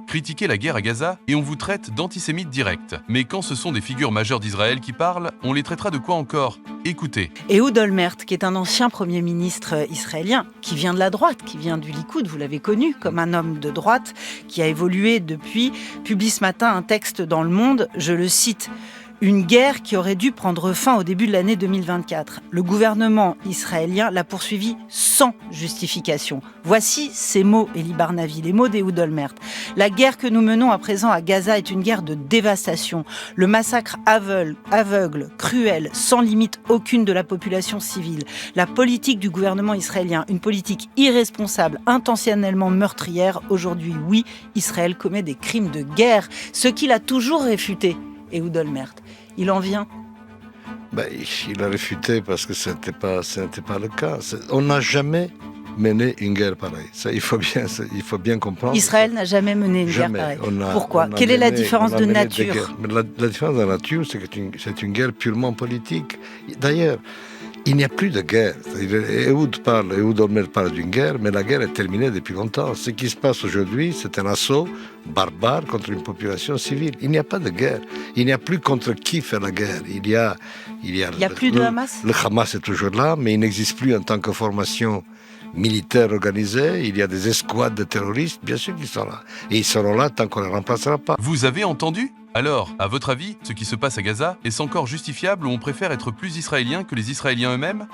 critiquez la guerre à Gaza et on vous traite d'antisémite direct. Mais quand ce sont des figures majeures d'Israël qui parlent, on les traitera de quoi encore? Écoutez. Ehud Olmert, qui est un ancien Premier ministre israélien, qui vient de la droite, qui vient du Likoud, vous l'avez connu comme un homme de droite, qui a évolué depuis, publie ce matin un texte dans Le Monde, je le cite. Une guerre qui aurait dû prendre fin au début de l'année 2024. Le gouvernement israélien l'a poursuivi sans justification. Voici ces mots, Elie Barnavi, les mots d'Ehud Olmert. La guerre que nous menons à présent à Gaza est une guerre de dévastation. Le massacre aveugle, cruel, sans limite aucune de la population civile. La politique du gouvernement israélien, une politique irresponsable, intentionnellement meurtrière. Aujourd'hui, oui, Israël commet des crimes de guerre, ce qu'il a toujours réfuté. Ehud Olmert, il en vient? Il a réfuté parce que ce n'était pas le cas. On n'a jamais mené une guerre pareille. Ça, il faut bien comprendre. Israël n'a jamais mené une guerre pareille. Pourquoi? Quelle est la différence de nature? La différence de nature, c'est que c'est une guerre purement politique. D'ailleurs, il n'y a plus de guerre. Ehud Olmert parle d'une guerre, mais la guerre est terminée depuis longtemps. Ce qui se passe aujourd'hui, c'est un assaut barbare contre une population civile. Il n'y a pas de guerre. Il n'y a plus contre qui faire la guerre. Il y a plus de Hamas? Le Hamas est toujours là, mais il n'existe plus en tant que formation militaire organisée. Il y a des escouades de terroristes, bien sûr qu'ils sont là. Et ils seront là tant qu'on ne les remplacera pas. Vous avez entendu? Alors, à votre avis, ce qui se passe à Gaza, est-ce encore justifiable ou on préfère être plus israélien que les Israéliens eux-mêmes?